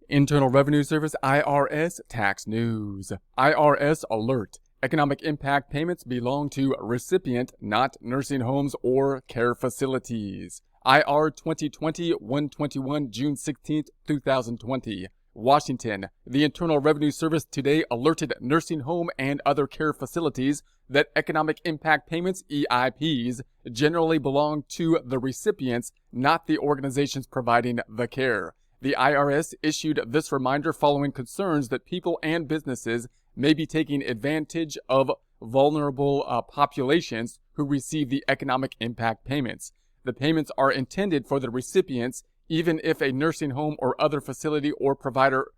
Internal Revenue Service IRS tax news. IRS alert. Economic impact payments belong to recipient, not nursing homes or care facilities. IR 2020-121, June 16, 2020. Washington. The Internal Revenue Service today alerted nursing home and other care facilities that economic impact payments, EIPs, generally belong to the recipients, not the organizations providing the care. The IRS issued this reminder following concerns that people and businesses may be taking advantage of vulnerable populations who receive the economic impact payments. The payments are intended for the recipients, even if a nursing home or other facility or provider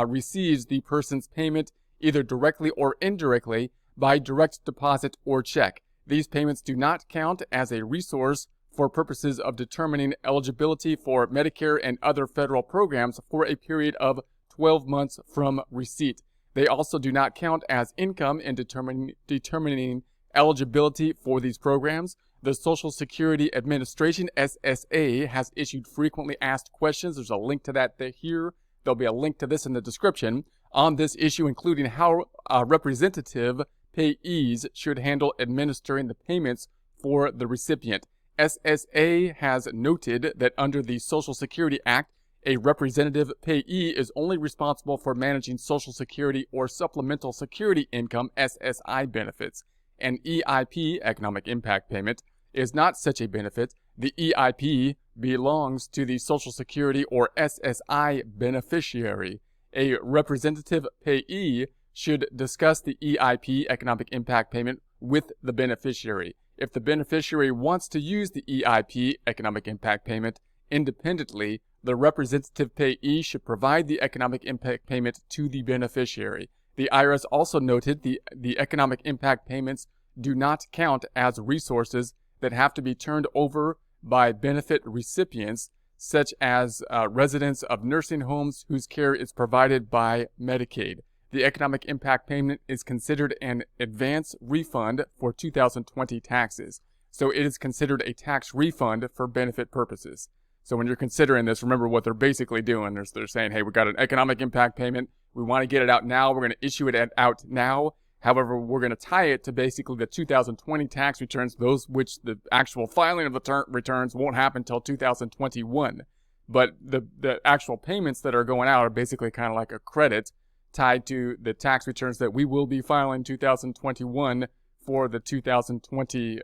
receives the person's payment either directly or indirectly by direct deposit or check. These payments do not count as a resource for purposes of determining eligibility for Medicare and other federal programs for a period of 12 months from receipt. They also do not count as income in determining eligibility for these programs. The Social Security Administration, SSA, has issued frequently asked questions. There's a link to that here. There'll be a link to this in the description on this issue, including how representative payees should handle administering the payments for the recipient. SSA has noted that under the Social Security Act, a representative payee is only responsible for managing Social Security or Supplemental Security Income, SSI benefits. An EIP, Economic Impact Payment, is not such a benefit. The EIP belongs to the Social Security or SSI beneficiary. A representative payee should discuss the EIP, Economic Impact Payment, with the beneficiary. If the beneficiary wants to use the EIP, Economic Impact Payment, independently, the representative payee should provide the economic impact payment to the beneficiary. The IRS also noted the economic impact payments do not count as resources that have to be turned over by benefit recipients, such as residents of nursing homes whose care is provided by Medicaid. The economic impact payment is considered an advance refund for 2020 taxes. So it is considered a tax refund for benefit purposes. So when you're considering this, remember what they're basically doing. They're saying, hey, we got an economic impact payment. We want to get it out now. We're going to issue it out now. However, we're going to tie it to basically the 2020 tax returns, those which the actual filing of the returns won't happen until 2021. But the actual payments that are going out are basically kind of like a credit tied to the tax returns that we will be filing 2021 for the 2020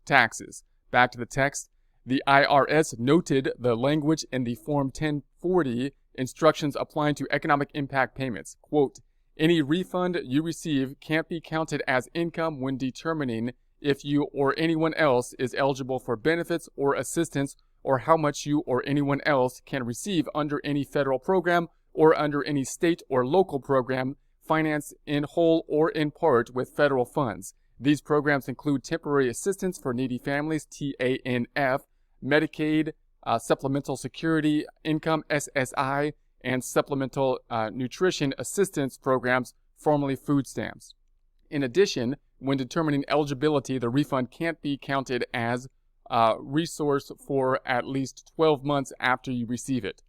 taxes. Back to the text. The IRS noted the language in the Form 1040 instructions applying to economic impact payments. Quote, any refund you receive can't be counted as income when determining if you or anyone else is eligible for benefits or assistance or how much you or anyone else can receive under any federal program or under any state or local program financed in whole or in part with federal funds. These programs include temporary assistance for needy families, TANF, Medicaid, Supplemental Security Income, SSI, and Supplemental Nutrition Assistance Programs, formerly food stamps. In addition, when determining eligibility, the refund can't be counted as a resource for at least 12 months after you receive it.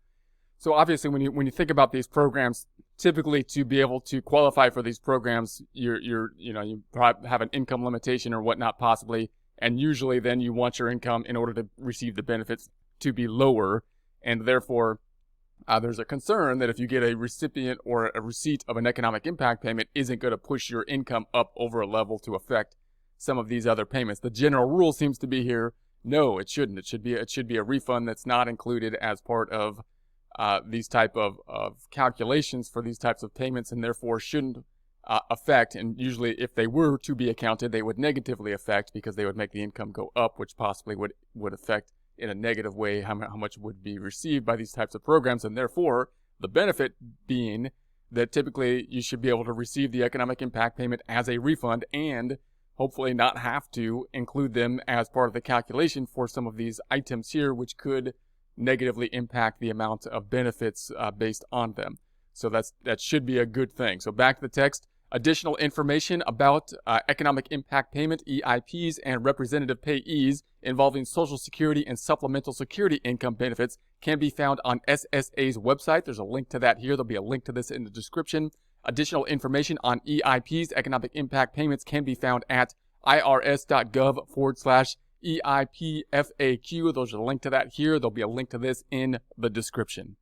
So obviously, when you think about these programs, typically to be able to qualify for these programs, you probably have an income limitation or whatnot possibly, and usually then you want your income in order to receive the benefits to be lower, and therefore there's a concern that if you get a recipient or a receipt of an economic impact payment isn't going to push your income up over a level to affect some of these other payments. The general rule seems to be here, no, it shouldn't. It should be a refund that's not included as part of these type of calculations for these types of payments, and therefore shouldn't affect, and usually if they were to be accounted, they would negatively affect because they would make the income go up, which possibly would affect in a negative way how much would be received by these types of programs, and therefore the benefit being that typically you should be able to receive the economic impact payment as a refund and hopefully not have to include them as part of the calculation for some of these items here, which could negatively impact the amount of benefits based on them. So that should be a good thing. So back to the text. Additional information about economic impact payment, EIPs, and representative payees involving Social Security and supplemental security income benefits can be found on SSA's website. There's a link to that here. There'll be a link to this in the description. Additional information on EIPs, economic impact payments, can be found at irs.gov/EIP FAQ. There's a link to that here. There'll be a link to this in the description.